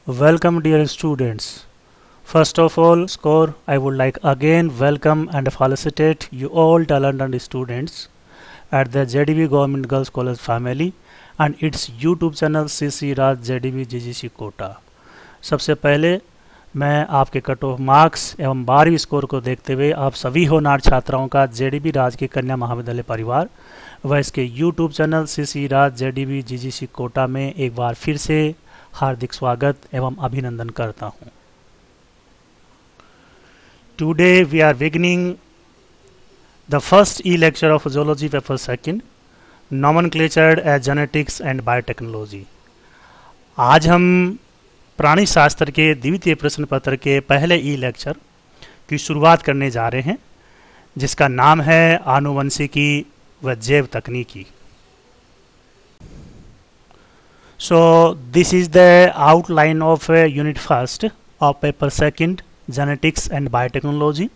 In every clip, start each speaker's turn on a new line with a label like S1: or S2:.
S1: Welcome dear students. First of all, score I would like again welcome and felicitate you all talented students at the JDB Government Girls College family and its YouTube channel CC Raj JDB GGC Kota. सबसे पहले मैं आपके cut off marks एवं 12वीं score को देखते हुए आप सभी होनहार छात्राओं का JDB राज के कन्या महाविद्यालय परिवार व इसके YouTube channel CC Raj JDB GGC Kota में एक बार फिर से हार्दिक स्वागत एवं अभिनंदन करता हूं। Today we are beginning the first e-lecture of zoology paper second, nomenclatured as genetics and biotechnology। आज हम प्राणी शास्त्र के द्वितीय प्रश्न पत्र के पहले ई-लेक्चर की शुरुआत करने जा रहे हैं, जिसका नाम है आनुवंशिकी व जैव तकनीकी। So this is the outline of unit first of paper second genetics and biotechnology।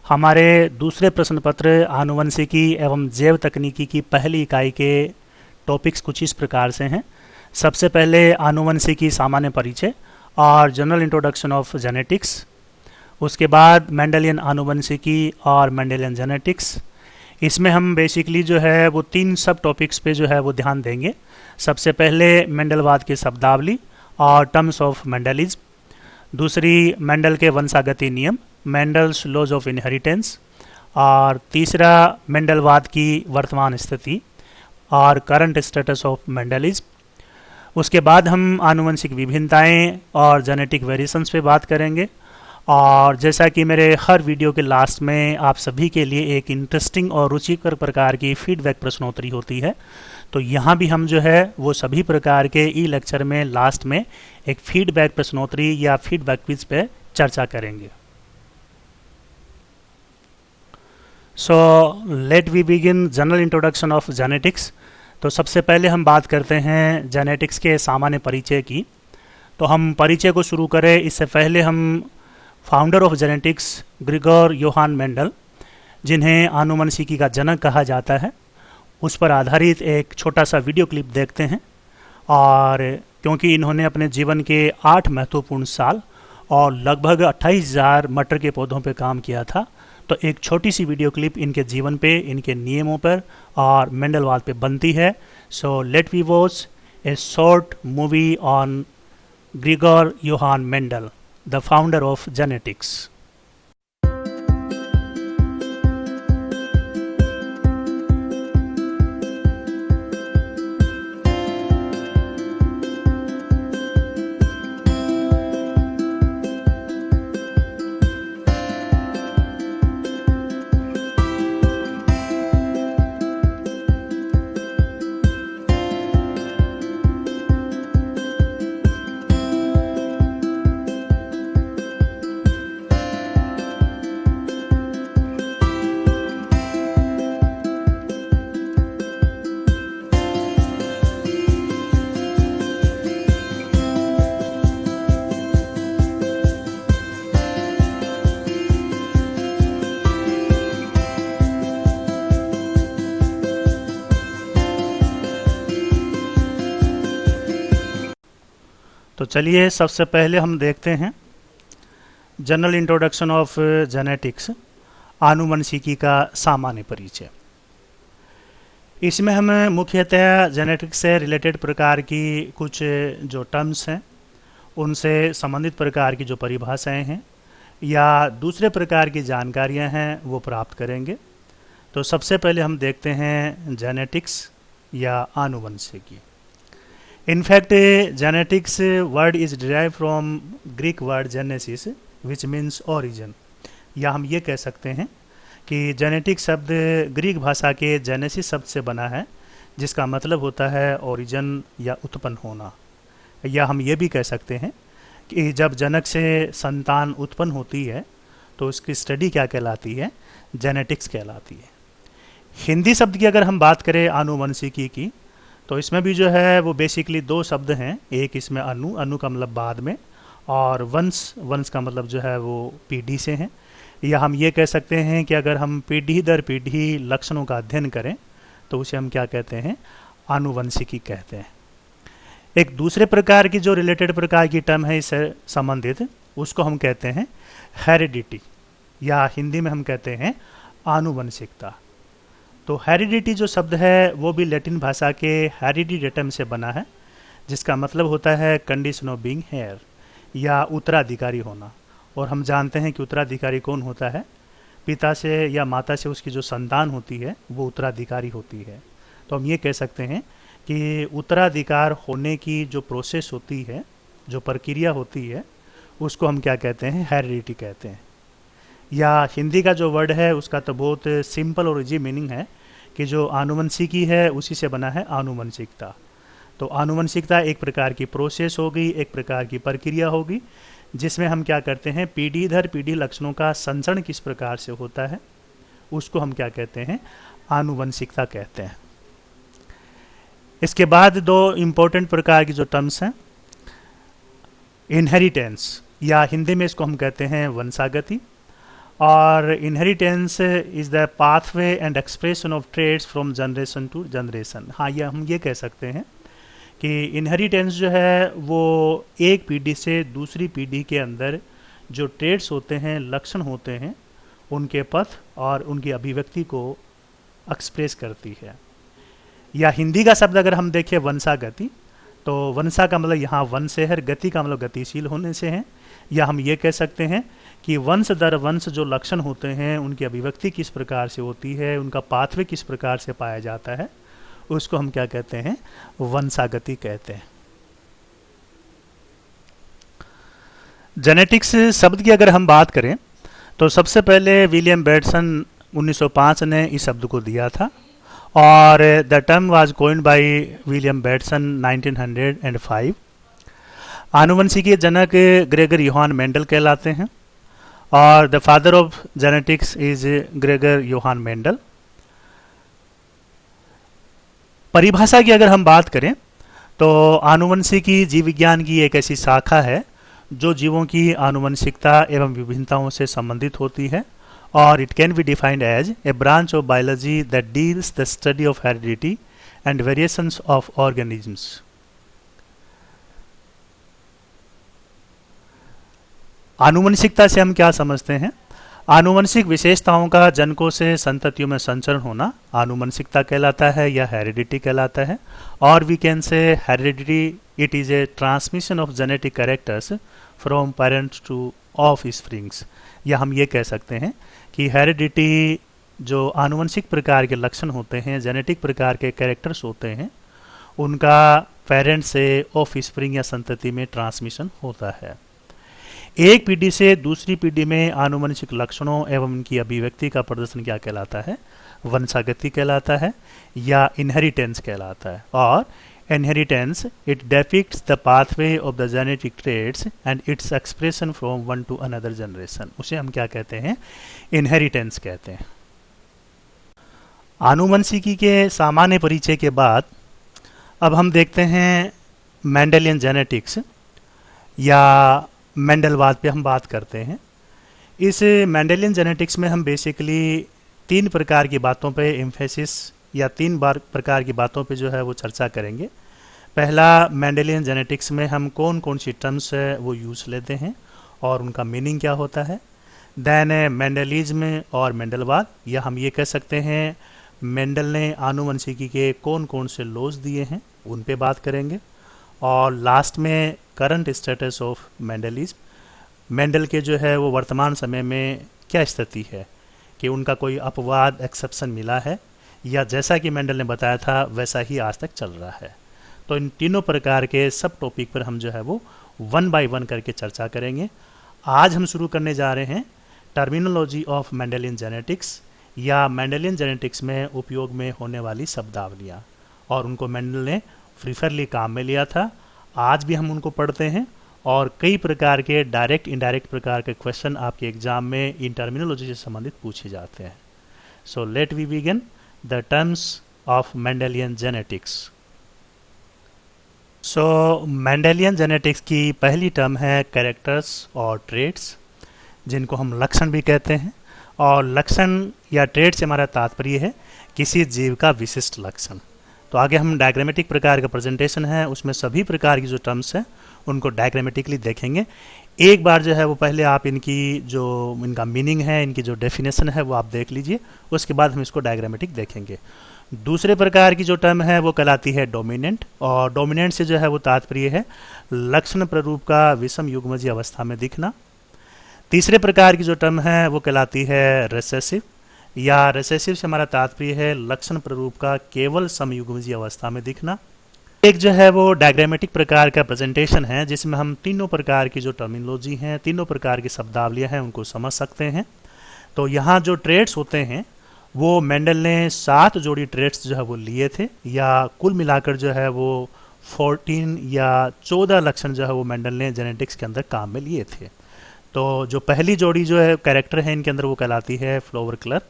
S1: हमारे दूसरे प्रश्न पत्र आनुवंशिकी एवं जैव तकनीकी की पहली इकाई के टॉपिक्स कुछ इस प्रकार से हैं। सबसे पहले आनुवंशिकी सामान्य परिचय और जनरल इंट्रोडक्शन ऑफ जेनेटिक्स, उसके बाद मेंडेलियन आनुवंशिकी और मेंडेलियन जेनेटिक्स। इसमें हम बेसिकली जो है वो 3 सब टॉपिक्स पे जो है वो ध्यान देंगे। सबसे पहले मेंडलवाद की शब्दावली और टर्म्स ऑफ मेंडलिज्म, दूसरी मेंडल के वंशागति नियम मेंडल्स लॉज ऑफ इनहेरिटेंस, और तीसरा मेंडलवाद की वर्तमान स्थिति और करंट स्टेटस ऑफ मेंडलिज्म। उसके बाद हम आनुवंशिक विभिन्नताएं और जेनेटिक वेरिएशंस पे बात करेंगे। और जैसा कि मेरे हर वीडियो के लास्ट में आप सभी के लिए एक इंटरेस्टिंग और रुचिकर प्रकार की फीडबैक प्रश्नोत्तरी होती है, तो यहाँ भी हम जो है वो सभी प्रकार के ई लेक्चर में लास्ट में एक फीडबैक प्रश्नोत्तरी या फीडबैक क्विज पे चर्चा करेंगे। So let we begin general introduction of genetics. तो सबसे पहले हम बात करते हैं जेनेटिक्स के सामान्य परिचय की। तो हम परिचय को शुरू करें इससे पहले हम founder of genetics Gregor Johann Mendel, जिन्हें आनुवंशिकी का जनक कहा जाता है, उस पर आधारित एक छोटा सा वीडियो क्लिप देखते हैं। और क्योंकि इन्होंने अपने जीवन के 8 महत्वपूर्ण साल और लगभग 28,000 मटर के पौधों पर काम किया था, तो एक छोटी सी वीडियो क्लिप इनके जीवन पे, इनके नियमों पर और मेंडलवाद पे बनती है। So let we watch a short movie on Gregor Johann Mendel, the founder of genetics। तो चलिए सबसे पहले हम देखते हैं जनरल इंट्रोडक्शन ऑफ जेनेटिक्स, आनुवंशिकी का सामान्य परिचय। इसमें हम मुख्यतः जेनेटिक्स से रिलेटेड प्रकार की कुछ जो टर्म्स हैं, उनसे संबंधित प्रकार की जो परिभाषाएं हैं या दूसरे प्रकार की जानकारियां हैं वो प्राप्त करेंगे। तो सबसे पहले हम देखते हैं जेनेटिक्स या आनुवंशिकी। In fact, genetics word is derived from Greek word genesis, which means origin। या हम ये कह सकते हैं कि जेनेटिक शब्द ग्रीक भाषा के जेनेसिस शब्द से बना है, जिसका मतलब होता है ओरिजिन या उत्पन्न होना। या हम ये भी कह सकते हैं कि जब जनक से संतान उत्पन्न होती है तो उसकी स्टडी क्या कहलाती है, जेनेटिक्स कहलाती है। हिंदी शब्द की अगर हम बात करें आनुवंशिकी की, तो इसमें भी जो है वो बेसिकली 2 शब्द हैं। एक इसमें अनु का मतलब बाद में, और वंश का मतलब जो है वो पीढ़ी से हैं। या हम ये कह सकते हैं कि अगर हम पीढ़ी दर पीढ़ी लक्षणों का अध्ययन करें तो उसे हम क्या कहते हैं, आनुवंशिकी कहते हैं। एक दूसरे प्रकार की जो रिलेटेड प्रकार की टर्म है इससे संबंधित, उसको हम कहते हैं हेरिडिटी, या हिंदी में हम कहते हैं आनुवंशिकता। तो हेरिडिटी जो शब्द है वो भी लैटिन भाषा के हेरिडिडेटम से बना है, जिसका मतलब होता है कंडीशन ऑफ बीइंग हेयर, या उत्तराधिकारी होना। और हम जानते हैं कि उत्तराधिकारी कौन होता है, पिता से या माता से उसकी जो संतान होती है वो उत्तराधिकारी होती है। तो हम ये कह सकते हैं कि उत्तराधिकार होने की जो प्रोसेस होती है, जो प्रक्रिया होती है, उसको हम क्या कहते हैं, हेरिडिटी कहते हैं। या हिंदी का जो वर्ड है उसका तो बहुत सिंपल और इजी मीनिंग है कि जो आनुवंशिकी है उसी से बना है आनुवंशिकता। तो आनुवंशिकता एक प्रकार की प्रोसेस होगी, एक प्रकार की प्रक्रिया होगी, जिसमें हम क्या करते हैं, पीढ़ी दर पीढ़ी लक्षणों का संचरण किस प्रकार से होता है उसको हम क्या कहते हैं, आनुवंशिकता कहते हैं। इसके बाद दो इम्पोर्टेंट प्रकार की जो टर्म्स हैं, इनहेरिटेंस, या हिंदी में इसको हम कहते हैं वंशागति, और inheritance is the pathway and expression of traits from generation to generation. हाँ, ये हम ये कह सकते हैं कि इनहेरिटेंस जो है वो एक पीढ़ी से दूसरी पीढ़ी के अंदर जो ट्रेड्स होते हैं, लक्षण होते हैं, उनके पथ और उनकी अभिव्यक्ति को एक्सप्रेस करती है। या हिंदी का शब्द अगर हम देखें वंशागति, तो वंशा का मतलब यहाँ वंश से है, गति का मतलब गतिशील होने से है। या हम ये कह सकते हैं कि वंश दर वंश जो लक्षण होते हैं उनकी अभिव्यक्ति किस प्रकार से होती है, उनका पाथवे किस प्रकार से पाया जाता है, उसको हम क्या कहते हैं, वंशागति कहते हैं। जेनेटिक्स शब्द की अगर हम बात करें तो सबसे पहले विलियम बेटसन 1905 ने इस शब्द को दिया था, और the term was coined by William Bateson 1905। आनुवंशिकी जनक ग्रेगर योहान मेंडल कहलाते हैं, और the father of genetics is Gregor Johann Mendel. परिभाषा की अगर हम बात करें तो आनुवंशिकी जीव विज्ञान की एक ऐसी शाखा है जो जीवों की आनुवंशिकता एवं विभिन्नताओं से संबंधित होती है, और it can be defined as a branch of biology that deals the study of heredity and variations of organisms. आनुवंशिकता से हम क्या समझते हैं, आनुवंशिक विशेषताओं का जनकों से संततियों में संचरण होना आनुवंशिकता कहलाता है या हेरिडिटी कहलाता है। और we can say heredity it is a transmission of genetic characters from parents to offsprings. या हम ये कह सकते हैं कि हेरिडिटी जो आनुवंशिक प्रकार के लक्षण होते हैं, जेनेटिक प्रकार के कैरेक्टर्स होते हैं, उनका पेरेंट से ऑफ स्प्रिंग या संतति में ट्रांसमिशन होता है। एक पीढ़ी से दूसरी पीढ़ी में आनुवंशिक लक्षणों एवं उनकी अभिव्यक्ति का प्रदर्शन क्या कहलाता है, वंशागति कहलाता है या इनहेरिटेंस कहलाता है। और inheritance it depicts the pathway of the genetic traits and its expression from one to another generation, उसे हम क्या कहते हैं, इनहेरिटेंस कहते हैं। आनुवंशिकी के सामान्य परिचय के बाद अब हम देखते हैं मेंडेलियन जेनेटिक्स या मेंडलवाद पे हम बात करते हैं। इस मेंडेलियन जेनेटिक्स में हम बेसिकली तीन प्रकार की बातों पे एम्फेसिस या प्रकार की बातों पे जो है वो चर्चा करेंगे। पहला, मेंडेलियन जेनेटिक्स में हम कौन कौन सी टर्म्स है वो यूज़ लेते हैं और उनका मीनिंग क्या होता है। देन मेंडलिज्म और मेंडलवाद, या हम ये कह सकते हैं मेंडल ने आनुवंशिकी के कौन कौन से लॉज दिए हैं उन पे बात करेंगे। और लास्ट में current status of Mendelism, Mendel के जो है वो वर्तमान समय में क्या स्थिति है, कि उनका कोई अपवाद एक्सेप्शन मिला है या जैसा कि मेंडल ने बताया था वैसा ही आज तक चल रहा है। तो इन तीनों प्रकार के सब टॉपिक पर हम जो है वो वन बाय वन करके चर्चा करेंगे। आज हम शुरू करने जा रहे हैं टर्मिनोलॉजी ऑफ मेंडेलियन जेनेटिक्स या मेंडेलियन जेनेटिक्स में उपयोग में होने वाली शब्दावलियाँ, और उनको मेंडल ने फ्रीफरली काम में लिया था। आज भी हम उनको पढ़ते हैं और कई प्रकार के डायरेक्ट इनडायरेक्ट प्रकार के क्वेश्चन आपके एग्जाम में इन टर्मिनोलॉजी से संबंधित पूछे जाते हैं। So let we begin the terms of Mendelian genetics. So Mendelian genetics की पहली टर्म है कैरेक्टर्स और ट्रेड्स, जिनको हम लक्षण भी कहते हैं। और लक्षण या ट्रेड से हमारा तात्पर्य है किसी जीव का विशिष्ट लक्षण। तो आगे हम डायग्रामेटिक प्रकार का प्रेजेंटेशन है, उसमें सभी प्रकार की जो टर्म्स हैं उनको डायग्रामेटिकली देखेंगे। एक बार जो है वो पहले आप इनकी जो इनका मीनिंग है, इनकी जो डेफिनेशन है वो आप देख लीजिए, उसके बाद हम इसको डायग्रामेटिक देखेंगे। दूसरे प्रकार की जो टर्म है वो कहलाती है डोमिनेंट, और डोमिनेंट से जो है वो तात्पर्य है लक्षण प्ररूप का विषम युग्मजीय अवस्था में दिखना। तीसरे प्रकार की जो टर्म है वो कहलाती है रेसेसिव, या रेसेसिव से हमारा तात्पर्य है लक्षण प्ररूप का केवल समयुग्मजीय अवस्था में दिखना। एक जो है वो डायग्रामेटिक प्रकार का प्रेजेंटेशन है जिसमें हम तीनों प्रकार की जो टर्मिनोलॉजी हैं, तीनों प्रकार की शब्दावलियां हैं, उनको समझ सकते हैं। तो यहाँ जो ट्रेड्स होते हैं वो मेंडल ने 7 जोड़ी ट्रेड्स जो है वो लिए थे, या कुल मिलाकर जो है वो 14 या 14 लक्षण जो है वो मेंडल ने जेनेटिक्स के अंदर काम में लिए थे। तो जो पहली जोड़ी जो है कैरेक्टर है इनके अंदर वो कहलाती है फ्लावर कलर।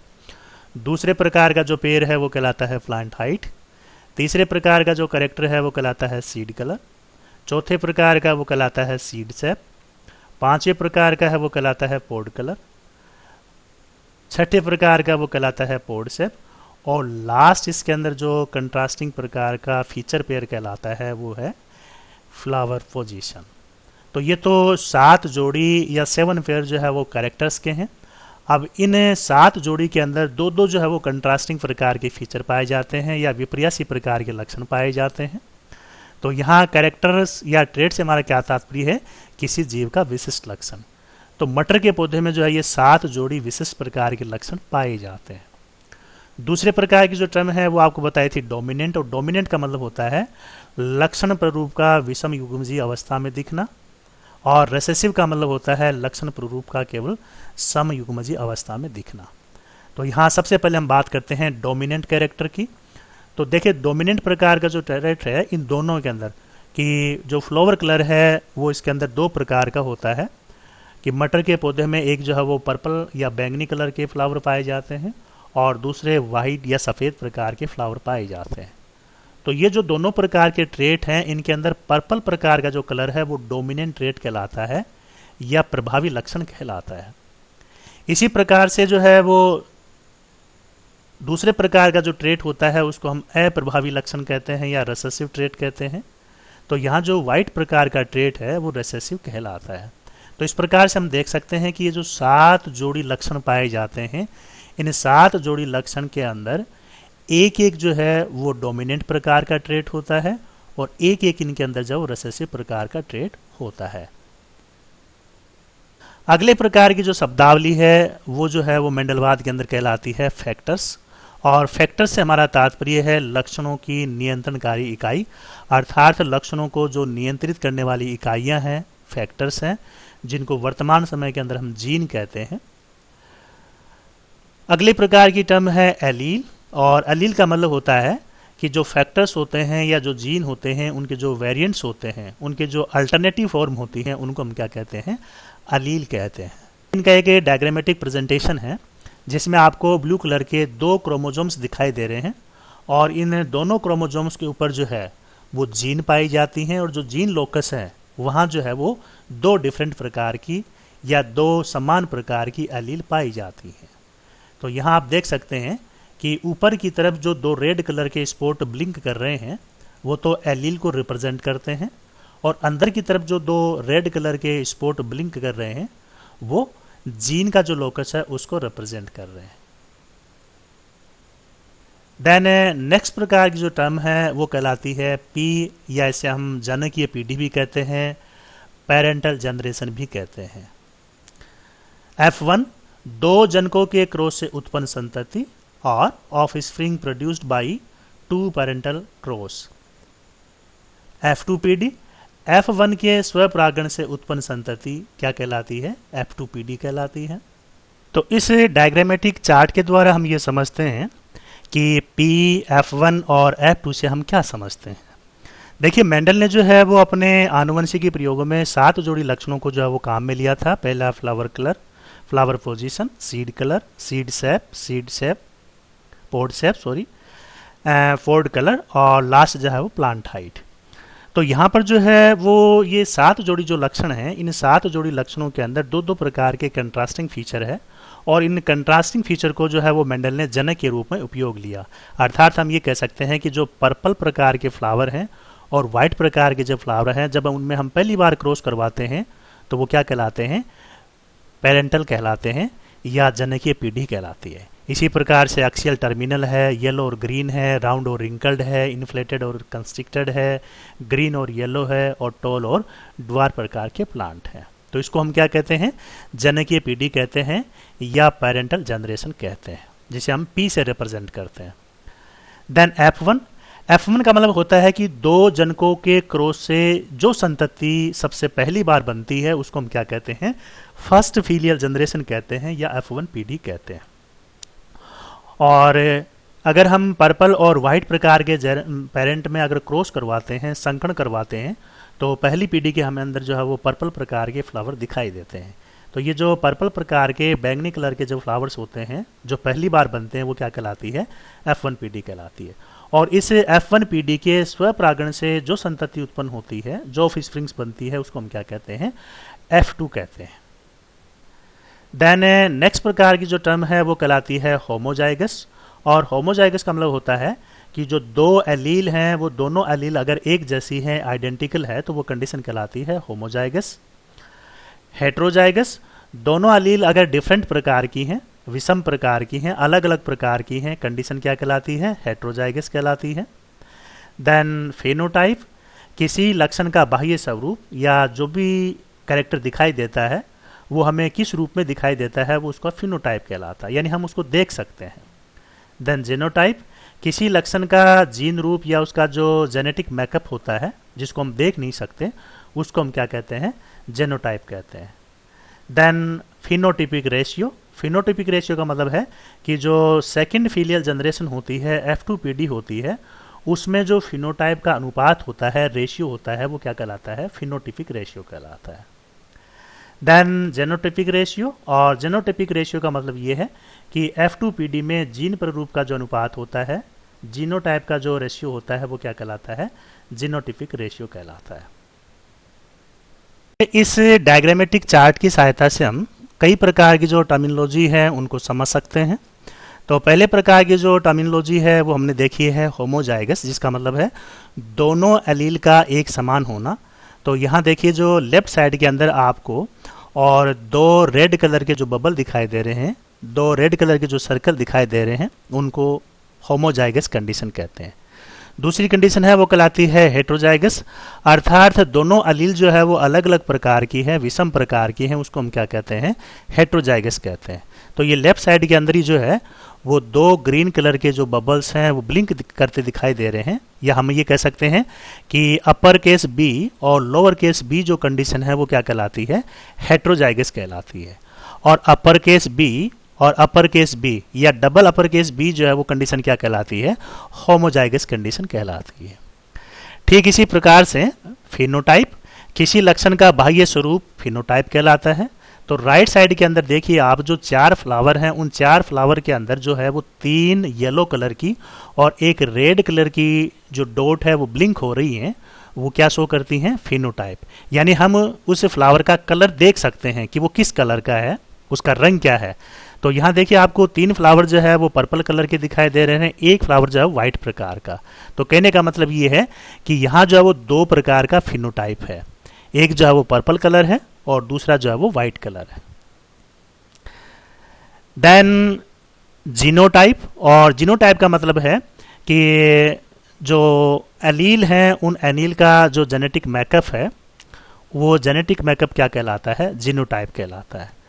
S1: दूसरे प्रकार का जो पेयर है वो कहलाता है प्लांट हाइट। तीसरे प्रकार का जो कैरेक्टर है वो कहलाता है सीड कलर। चौथे प्रकार का वो कहलाता है सीड शेप। पांचवें प्रकार का है वो कहलाता है पोड कलर। छठे प्रकार का वो कहलाता है पोड शेप। और लास्ट इसके अंदर जो कंट्रास्टिंग प्रकार का फीचर पेयर कहलाता है वो है फ्लावर पोजीशन। तो ये तो 7 जोड़ी या 7 पेयर जो है वो कैरेक्टर्स के हैं। अब इन 7 जोड़ी के अंदर दो दो जो है वो कंट्रास्टिंग प्रकार के फीचर पाए जाते हैं या विपर्यासी प्रकार के लक्षण पाए जाते हैं। तो यहाँ कैरेक्टर्स या ट्रेड से हमारा क्या तात्पर्य है, किसी जीव का विशिष्ट लक्षण। तो मटर के पौधे में जो है ये 7 जोड़ी विशिष्ट प्रकार के लक्षण पाए जाते हैं। दूसरे प्रकार की जो टर्म है वो आपको बताई थी डोमिनेंट, और डोमिनेंट का मतलब होता है लक्षण प्ररूप का विषम युग्मजीय अवस्था में दिखना, और रेसेसिव का मतलब होता है लक्षण प्ररूप का केवल समयुग्मजीय अवस्था में दिखना। तो यहाँ सबसे पहले हम बात करते हैं डोमिनेंट कैरेक्टर की। तो देखिए डोमिनेंट प्रकार का जो कैरेक्टर है इन दोनों के अंदर कि जो फ्लावर कलर है वो इसके अंदर 2 प्रकार का होता है कि मटर के पौधे में एक जो है वो पर्पल या बैंगनी कलर के फ्लावर पाए जाते हैं और दूसरे वाइट या सफ़ेद प्रकार के फ्लावर पाए जाते हैं। तो ये जो दोनों प्रकार के ट्रेट हैं इनके अंदर पर्पल प्रकार का जो कलर है वो डोमिनेंट ट्रेट कहलाता है या प्रभावी लक्षण कहलाता है। इसी प्रकार से जो है वो दूसरे प्रकार का जो ट्रेट होता है उसको हम अप्रभावी लक्षण कहते हैं या रेसेसिव ट्रेट कहते हैं। तो यहाँ जो वाइट प्रकार का ट्रेट है वो रेसेसिव कहलाता है। तो इस प्रकार से हम देख सकते हैं कि ये जो 7 जोड़ी लक्षण पाए जाते हैं इन 7 जोड़ी लक्षण के अंदर एक एक जो है वो डोमिनेंट प्रकार का ट्रेट होता है और एक एक इनके अंदर जो रेसेसिव प्रकार का ट्रेट होता है। अगले प्रकार की जो शब्दावली है वो जो है वो मेंडलवाद के अंदर कहलाती है फैक्टर्स, और फैक्टर्स से हमारा तात्पर्य है लक्षणों की नियंत्रणकारी इकाई, अर्थात लक्षणों को जो नियंत्रित करने वाली इकाइयां हैं फैक्टर्स हैं, जिनको वर्तमान समय के अंदर हम जीन कहते हैं। अगले प्रकार की टर्म है एलील, और एलील का मतलब होता है कि जो फैक्टर्स होते हैं या जो जीन होते हैं उनके जो वेरिएंट्स होते हैं, उनके जो अल्टरनेटिव फॉर्म होती हैं उनको हम क्या कहते हैं, एलील कहते हैं। इनका एक डायग्रामेटिक प्रेजेंटेशन है जिसमें आपको ब्लू कलर के 2 क्रोमोजोम्स दिखाई दे रहे हैं और इन दोनों क्रोमोजोम्स के ऊपर जो है वो जीन पाई जाती हैं, और जो जीन लोकस है वहाँ जो है वो 2 डिफरेंट प्रकार की या 2 समान प्रकार की एलील पाई जाती हैं। तो यहाँ आप देख सकते हैं कि ऊपर की तरफ जो 2 रेड कलर के स्पॉट ब्लिंक कर रहे हैं वो तो एलील को रिप्रेजेंट करते हैं, और अंदर की तरफ जो 2 रेड कलर के स्पॉट ब्लिंक कर रहे हैं वो जीन का जो लोकस है उसको रिप्रेजेंट कर रहे हैं। देन नेक्स्ट प्रकार की जो टर्म है वो कहलाती है पी, या इसे हम जनकीय पीढ़ी भी कहते हैं, पेरेंटल जनरेशन भी कहते हैं। F1 2 जनकों के क्रॉस से उत्पन्न संतति और of spring produced by 2 parental cross. F2 पीढ़ी F1 के स्वपरागण से उत्पन्न संतति क्या कहलाती है, F2 पीढ़ी कहलाती है। तो इस डायग्रामेटिक चार्ट के द्वारा हम ये समझते हैं कि P, F1 और F2 से हम क्या समझते हैं। देखिए मेंडल ने जो है वो अपने आनुवंशिकी प्रयोगों में 7 जोड़ी लक्षणों को जो है वो काम में लिया था। पहला flower colour, flower position, seed colour, seed shape, pod shape pod colour, और लास्ट जो है वो प्लांट हाइट। तो यहाँ पर जो है वो ये 7 जोड़ी जो लक्षण हैं इन 7 जोड़ी लक्षणों के अंदर 2-2 प्रकार के कंट्रास्टिंग फीचर है, और इन कंट्रास्टिंग फीचर को जो है वो मेंडल ने जनक के रूप में उपयोग लिया। अर्थात हम ये कह सकते हैं कि जो पर्पल प्रकार के फ्लावर हैं और वाइट प्रकार के जो फ्लावर हैं, जब उनमें हम पहली बार क्रॉस करवाते हैं तो वो क्या कहलाते हैं, पेरेंटल कहलाते हैं या जनकीय पीढ़ी कहलाती है। इसी प्रकार से एक्सियल टर्मिनल है, येलो और ग्रीन है, राउंड और रिंकल्ड है, इन्फ्लेटेड और कंस्ट्रिक्टेड है, ग्रीन और येलो है, और टॉल और ड्वार्फ प्रकार के प्लांट हैं। तो इसको हम क्या कहते हैं, जनकीय पीढ़ी कहते हैं या पेरेंटल जनरेशन कहते हैं, जिसे हम पी से रिप्रेजेंट करते हैं। देन F1 का मतलब होता है कि दो जनकों के क्रॉस से जो संतति सबसे पहली बार बनती है उसको हम क्या कहते हैं, फर्स्ट फीलियल जनरेशन कहते हैं या F1 पीढ़ी कहते हैं। और अगर हम पर्पल और वाइट प्रकार के पेरेंट में अगर क्रॉस करवाते हैं, संकरण करवाते हैं, तो पहली पीढ़ी के हमें अंदर जो है वो पर्पल प्रकार के फ्लावर दिखाई देते हैं। तो ये जो पर्पल प्रकार के बैंगनी कलर के जो फ्लावर्स होते हैं जो पहली बार बनते हैं वो क्या कहलाती है, F1 पीढ़ी कहलाती है। और इस F1 पीढ़ी के स्वपरागण से जो संतति उत्पन्न होती है, जो ऑफ स्प्रिंग्स बनती है, उसको हम क्या कहते हैं, F2 कहते हैं। देन नेक्स्ट प्रकार की जो टर्म है वो कहलाती है होमोजाइगस। और होमोजाइगस का मतलब होता है कि जो दो एलील हैं वो दोनों एलील अगर एक जैसी हैं, आइडेंटिकल है, तो वो कंडीशन कहलाती है होमोजाइगस। हेट्रोजाइगस, दोनों एलील अगर डिफरेंट प्रकार की हैं, विषम प्रकार की हैं, अलग अलग प्रकार की हैं, कंडीशन क्या कहलाती है, हेट्रोजाइगस कहलाती है। देन फेनोटाइप, किसी लक्षण का बाह्य स्वरूप या जो भी कैरेक्टर दिखाई देता है वो हमें किस रूप में दिखाई देता है, वो उसका फिनोटाइप कहलाता है, यानी हम उसको देख सकते हैं। देन जीनोटाइप, किसी लक्षण का जीन रूप या उसका जो जेनेटिक मेकअप होता है जिसको हम देख नहीं सकते, उसको हम क्या कहते हैं, जेनोटाइप कहते हैं। Then phenotypic ratio, phenotypic ratio का मतलब है कि जो सेकंड फीलियल जनरेशन होती है, F2 पीढ़ी होती है, उसमें जो फिनोटाइप का अनुपात होता है, रेशियो होता है, वो क्या कहलाता है, फिनोटिपिक रेशियो कहलाता है। देन जेनोटिपिक रेशियो, और जेनोटिपिक रेशियो का मतलब ये है कि F2 पीढ़ी में जीन प्ररूप का जो अनुपात होता है, जीनोटाइप का जो रेशियो होता है, वो क्या कहलाता है, जीनोटिपिक रेशियो कहलाता है। इस डायग्रामेटिक चार्ट की सहायता से हम कई प्रकार की जो टर्मिनोलॉजी है उनको समझ सकते हैं। तो पहले प्रकार की जो टर्मिनोलॉजी है वो हमने देखी है होमोजाइगस, जिसका मतलब है दोनों एलील का एक समान होना। तो यहाँ देखिए जो लेफ्ट साइड के अंदर आपको और दो रेड कलर के जो बबल दिखाई दे रहे हैं, दो रेड कलर के जो सर्कल दिखाई दे रहे हैं, उनको होमोजाइगस कंडीशन कहते हैं। दूसरी कंडीशन है वो कहलाती है हेट्रोजाइगस, अर्थात दोनों एलील जो है वो अलग अलग प्रकार की है, विषम प्रकार की है, उसको हम क्या कहते हैं, हेट्रोजाइगस कहते हैं। तो ये लेफ्ट साइड के अंदर ही जो है वो दो ग्रीन कलर के जो बबल्स हैं वो ब्लिंक करते दिखाई दे रहे हैं, या हम ये कह सकते हैं कि अपर केस बी और लोअर केस बी जो कंडीशन है वो क्या कहलाती है, हेट्रोजाइगस कहलाती है। और अपर केस बी और अपर केस बी या डबल अपर केस बी जो है वो कंडीशन क्या कहलाती है, होमोजाइगस कंडीशन कहलाती है। ठीक इसी प्रकार से फिनोटाइप, किसी लक्षण का बाह्य स्वरूप फिनोटाइप कहलाता है। तो राइट साइड के अंदर देखिए आप जो चार फ्लावर हैं, उन चार फ्लावर के अंदर जो है वो तीन येलो कलर की और एक रेड कलर की जो डॉट है वो ब्लिंक हो रही हैं, वो क्या शो करती हैं, फिनोटाइप। यानी हम उस फ्लावर का कलर देख सकते हैं कि वो किस कलर का है, उसका रंग क्या है। तो यहाँ देखिए आपको तीन फ्लावर जो है वो पर्पल कलर के दिखाई दे रहे हैं, एक फ्लावर जो है व्हाइट प्रकार का। तो कहने का मतलब ये है कि यहाँ जो है वो दो प्रकार का फिनोटाइप है, एक जो है वो पर्पल कलर है और दूसरा जो है वो व्हाइट कलर है। देन जीनोटाइप, और जीनोटाइप का मतलब है कि जो एलील हैं उन एलील का जो जेनेटिक मेकअप है वो जेनेटिक मेकअप क्या कहलाता है, जीनोटाइप कहलाता है।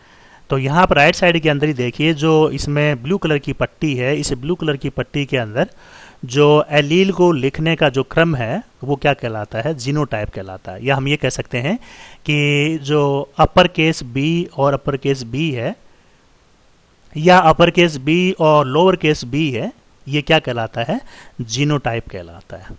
S1: तो यहाँ पर राइट साइड के अंदर ही देखिए जो इसमें ब्लू कलर की पट्टी है, इस ब्लू कलर की पट्टी के अंदर जो एलील को लिखने का जो क्रम है वो क्या कहलाता है, जीनोटाइप कहलाता है। या हम ये कह सकते हैं कि जो अपर केस बी और अपर केस बी है या अपर केस बी और लोअर केस बी है, ये क्या कहलाता है, जीनोटाइप कहलाता है।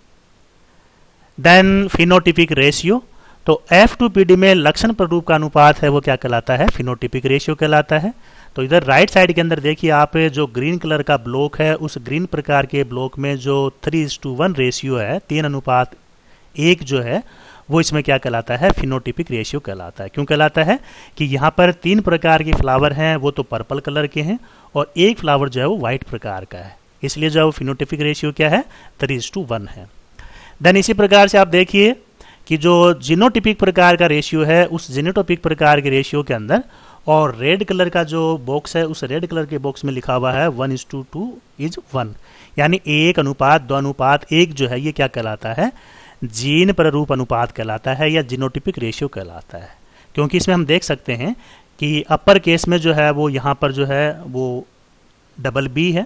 S1: देन फिनोटिपिक रेशियो, तो F2 पीढ़ी में लक्षण प्ररूप का अनुपात है वो क्या कहलाता है, फिनोटिपिक रेशियो कहलाता है। तो इधर राइट साइड के अंदर देखिए आप जो ग्रीन कलर का ब्लॉक है, उस ग्रीन प्रकार के ब्लॉक में जो 3:1 रेशियो है, 3:1 जो है वो इसमें क्या कहलाता है, फिनोटिपिक रेशियो कहलाता है। क्यों कहलाता है कि यहाँ पर 3 प्रकार के फ्लावर हैं, वो तो पर्पल कलर के हैं और एक फ्लावर जो है वो व्हाइट प्रकार का है, इसलिए जो है वो फिनोटिपिक रेशियो क्या है, 3:1 है। देन इसी प्रकार से आप देखिए कि जो जीनोटिपिक प्रकार का रेशियो है, उस जीनोटिपिक प्रकार के रेशियो के अंदर और रेड कलर का जो बॉक्स है, उस रेड कलर के बॉक्स में लिखा हुआ है 1:2:1, यानी 1:2:1 जो है ये क्या कहलाता है, जीन प्ररूप अनुपात कहलाता है या जीनोटिपिक रेशियो कहलाता है। क्योंकि इसमें हम देख सकते हैं कि अपर केस में जो है वो यहाँ पर जो है वो डबल बी है,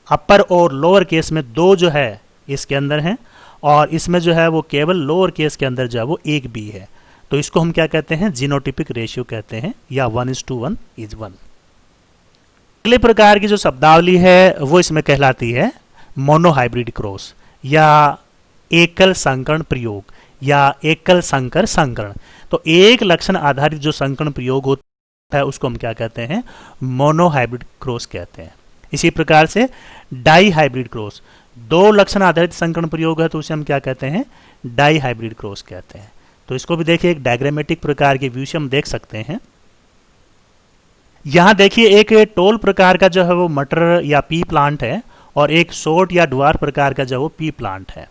S1: अपर और लोअर केस में 2 जो है इसके अंदर हैं, और इसमें जो है वो केवल लोअर केस के अंदर जो है वो 1 बी है। तो इसको हम क्या कहते हैं, जीनोटिपिक रेशियो कहते हैं या 1:1. अगले प्रकार की जो शब्दावली है वो इसमें कहलाती है मोनोहाइब्रिड क्रॉस या एकल संकरण प्रयोग या एकल संकर संकरण। तो एक लक्षण आधारित जो संकरण प्रयोग होता है उसको हम क्या कहते हैं, मोनोहाइब्रिड क्रॉस कहते हैं। इसी प्रकार से डाई हाइब्रिड क्रॉस, 2 लक्षण आधारित संकरण प्रयोग है तो उसे हम क्या कहते हैं, डाई हाइब्रिड क्रॉस कहते हैं। तो इसको भी देखिए एक डायग्रामेटिक प्रकार के व्यू से हम देख सकते हैं। यहां देखिए एक टोल प्रकार का जो है वो मटर या पी प्लांट है और एक शॉर्ट या ड्वार्फ प्रकार का जो है वो पी प्लांट है।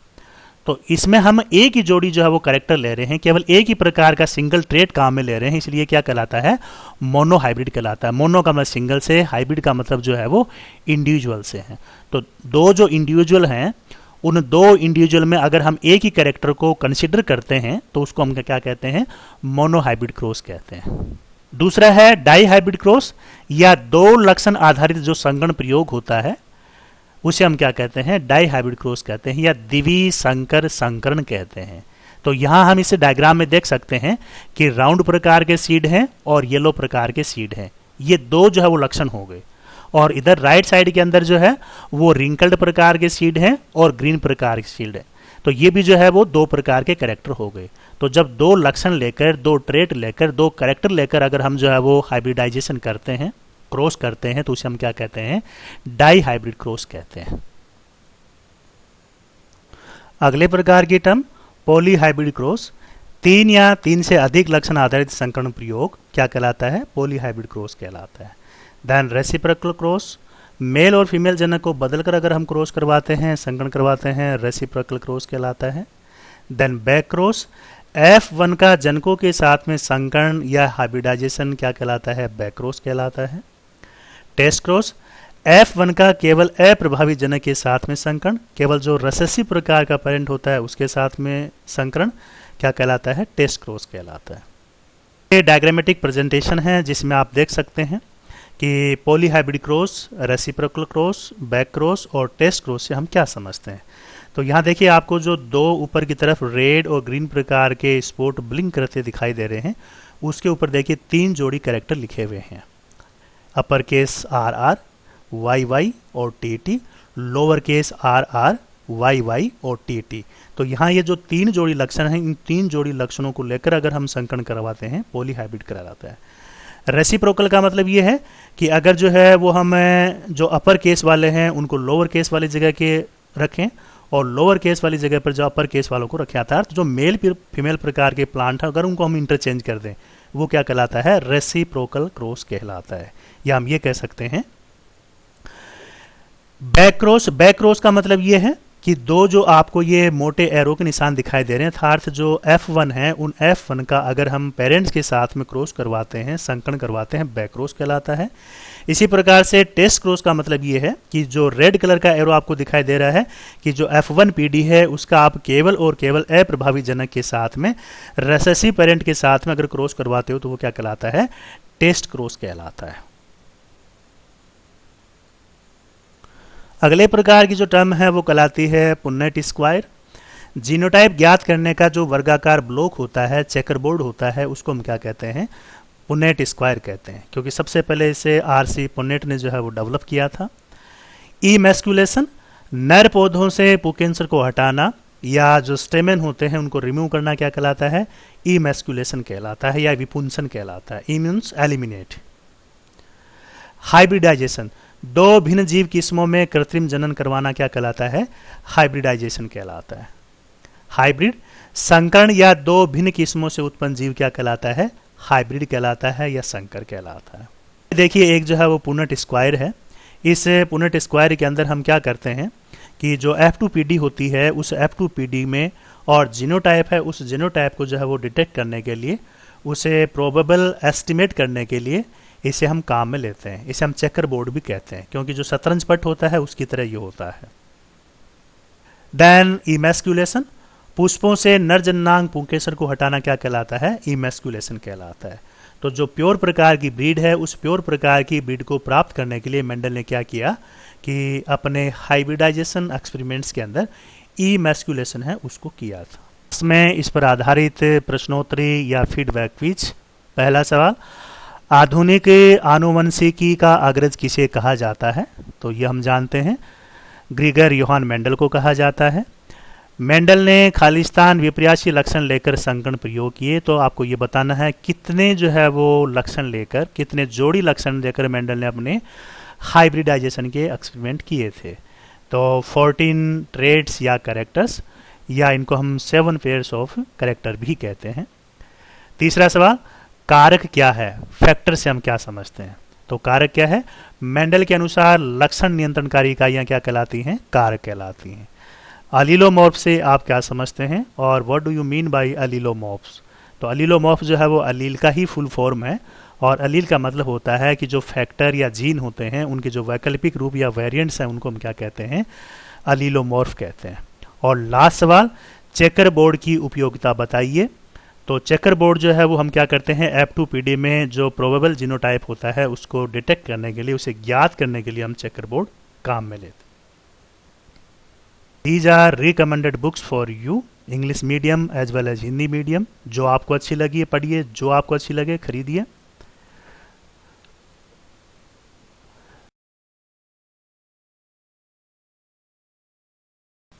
S1: तो इसमें हम एक ही जोड़ी जो है वो कैरेक्टर ले रहे हैं, केवल एक ही प्रकार का सिंगल ट्रेट काम में ले रहे हैं, इसलिए क्या कहलाता है, मोनो हाइब्रिड कहलाता है। मोनो का मतलब सिंगल से, हाइब्रिड का मतलब जो है वो इंडिविजुअल से है। तो 2 जो इंडिविजुअल हैं, उन 2 इंडिविजुअल में अगर हम एक ही कैरेक्टर को कंसिडर करते हैं तो उसको हम क्या कहते हैं, मोनो हाइब्रिड क्रॉस कहते हैं। दूसरा है डाई हाइब्रिड क्रॉस या 2 लक्षण आधारित जो संकरण प्रयोग होता है उसे हम क्या कहते हैं, डाई हाइब्रिड क्रॉस कहते हैं या द्विवी संकर संकरण कहते हैं। तो यहां हम इसे डायग्राम में देख सकते हैं कि राउंड प्रकार के सीड हैं और येलो प्रकार के सीड हैं, ये 2 जो है वो लक्षण हो गए। और इधर राइट साइड के अंदर जो है वो रिंकल्ड प्रकार के सीड हैं और ग्रीन प्रकार के सीड है, तो ये भी जो है वो 2 प्रकार के कैरेक्टर हो गए। तो जब 2 लक्षण लेकर, 2 ट्रेट लेकर, 2 कैरेक्टर लेकर अगर हम जो है वो हाइब्रिडाइजेशन करते हैं, क्रॉस करते हैं, तो उसे हम क्या कहते हैं, डाई हाइब्रिड क्रॉस कहते हैं। अगले प्रकार की टर्म पॉली हाइब्रिड क्रॉस, 3 या 3 से अधिक लक्षण आधारित संकरण प्रयोग क्या कहलाता है, पॉली हाइब्रिड क्रॉस कहलाता है। देन रेसिप्रोकल क्रॉस, मेल और फीमेल जनक को बदलकर अगर हम क्रॉस करवाते हैं, संकरण करवाते हैं, रेसिप्रोकल क्रॉस कहलाता है। देन बैक क्रॉस, F1 का जनकों के साथ में संकरण या हाइब्रिडाइजेशन क्या कहलाता है, बैक क्रॉस कहलाता है। टेस्ट क्रॉस, F1 का केवल अप्रभावी जनक के साथ में संकरण, केवल जो रिसेसिव प्रकार का पेरेंट होता है उसके साथ में संकरण क्या कहलाता है, टेस्ट क्रॉस कहलाता है। ये डायग्रामेटिक प्रेजेंटेशन है जिसमें आप देख सकते हैं कि poly hybrid cross, reciprocal cross, back cross और टेस्ट क्रॉस से हम क्या समझते हैं। तो यहाँ देखिए आपको जो 2 ऊपर की तरफ रेड और ग्रीन प्रकार के स्पॉट ब्लिंक करते दिखाई दे रहे हैं, उसके ऊपर देखिए 3 जोड़ी कैरेक्टर लिखे हुए हैं, अपर केस RR, YY और TT, lower case RR, YY और TT। तो यहाँ ये जो 3 जोड़ी लक्षण हैं, इन 3 जोड़ी लक्षणों को लेकर अगर हम संकरण करवाते हैं, पॉली हाइब्रिड कहलाता है। रेसिप्रोकल का मतलब ये है कि अगर जो है वो हम जो अपर केस वाले हैं उनको लोअर केस वाली जगह के रखें और लोअर केस वाली जगह पर जो अपर केस वालों को रखें, अर्थात जो मेल फीमेल प्रकार के प्लांट है अगर उनको हम इंटरचेंज कर दें, वो क्या कहलाता है, रेसिप्रोकल क्रॉस कहलाता है। या हम ये कह सकते हैं बैक क्रॉस। बैक क्रॉस का मतलब ये है कि 2 जो आपको ये मोटे एरो के निशान दिखाई दे रहे हैं, अर्थात जो F1 है उन F1 का अगर हम पेरेंट्स के साथ में क्रॉस करवाते हैं, संकरण करवाते हैं, बैक क्रॉस कहलाता है। इसी प्रकार से टेस्ट क्रॉस का मतलब ये है कि जो रेड कलर का एरो आपको दिखाई दे रहा है कि जो F1 PD है उसका आप केवल और केवल अप्रभावी जनक के साथ में, रेसेसिव पेरेंट के साथ में अगर क्रॉस करवाते हो तो वो क्या कहलाता है, टेस्ट क्रॉस कहलाता है। अगले प्रकार की जो टर्म है वो कहलाती है पुन्नेट स्क्वायर। जीनोटाइप ज्ञात करने का जो वर्गाकार ब्लॉक होता है, चेकरबोर्ड होता है, उसको हम क्या कहते हैं, पुन्नेट स्क्वायर कहते हैं, क्योंकि सबसे पहले इसे RC पुन्नेट ने जो है वो डेवलप किया था। इमैस्कुलेशन, नर पौधों से पुकेंसर को हटाना या जो स्टेमेन होते हैं उनको रिमूव करना क्या कहलाता है, इमैस्कुलेशन कहलाता है या विपुंसन कहलाता है। E means eliminate. हाइब्रिडाइजेशन, 2 भिन्न जीव किस्मों में कृत्रिम जनन करवाना क्या कहलाता है, हाइब्रिडाइजेशन कहलाता है। हाइब्रिड, संकरण या दो भिन्न किस्मों से उत्पन्न जीव क्या कहलाता है? हाइब्रिड कहलाता है या संकर कहलाता है। देखिए एक जो है वो पुनेट स्क्वायर है। इस पुनेट स्क्वायर के अंदर हम क्या करते हैं कि जो F2PD होती है उस F2PD में और जीनोटाइप है उस जीनोटाइप को जो है वो डिटेक्ट करने के लिए, उसे प्रोबेबल एस्टिमेट करने के लिए इसे हम काम में लेते हैं। इसे हम चेकर बोर्ड भी कहते हैं क्योंकि जो शतरंज पट होता है उसकी तरह ये होता है। देन इमेस्कुलेशन, पुष्पों से नर जननांग पुंकेसर को हटाना क्या कहलाता है? इमेस्कुलेशन कहलाता है। तो जो प्योर प्रकार की ब्रीड है उस प्योर प्रकार की ब्रीड को प्राप्त करने के लिए मेंडल ने क्या किया कि अपने हाइब्रिडाइजेशन एक्सपेरिमेंट्स के अंदर इमेस्कुलेशन है उसको किया था। इसमें इस पर आधारित प्रश्नोत्तरी या फीडबैक क्विज। पहला सवाल, आधुनिक आनुवंशिकी का अग्रज किसे कहा जाता है? तो ये हम जानते हैं, ग्रीगर योहान मेंडल को कहा जाता है। मेंडल ने खालिस्तान विपर्यासी लक्षण लेकर संकरण प्रयोग किए। तो आपको ये बताना है कितने जो है वो लक्षण लेकर, कितने जोड़ी लक्षण लेकर मेंडल ने अपने हाइब्रिडाइजेशन के एक्सपेरिमेंट किए थे। तो 14 ट्रेड्स या कैरेक्टर्स, या इनको हम 7 पेयर्स ऑफ कैरेक्टर भी कहते हैं। तीसरा सवाल, कारक क्या है? फैक्टर से हम क्या समझते हैं? तो कारक क्या है? मेंडल के अनुसार लक्षण नियंत्रणकारी इकाइयां क्या कहलाती हैं? कारक कहलाती हैं। अलीलोमॉर्फ से आप क्या समझते हैं और what do you mean by allelomorphs? तो अलीलोमॉर्फ जो है वो अलील का ही फुल फॉर्म है और अलील का मतलब होता है कि जो फैक्टर या जीन होते हैं उनके जो वैकल्पिक रूप या वेरिएंट्स हैं उनको हम क्या कहते हैं? अलीलोमॉर्फ कहते हैं। और लास्ट सवाल, चेकर बोर्ड की उपयोगिता बताइए। तो चेकर बोर्ड जो है वो हम क्या करते हैं? F2PD में जो प्रोबेबल जीनोटाइप होता है उसको डिटेक्ट करने के लिए, उसे ज्ञात करने के लिए हम चेकर बोर्ड काम में लेते हैं। These are recommended books for you, English medium as well as Hindi medium. जो आपको अच्छी लगी पढ़िए, जो आपको अच्छी लगे खरीदिए।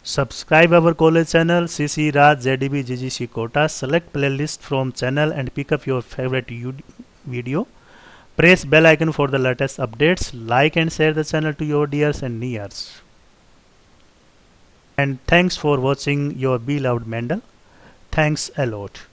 S1: Subscribe our college channel CC Raj ZDB GGC Kota. Select playlist from channel and pick up your favorite video. Press bell icon for the latest updates. Like and share the channel to your dears and nears. And thanks for watching your beloved Mendel. Thanks a lot.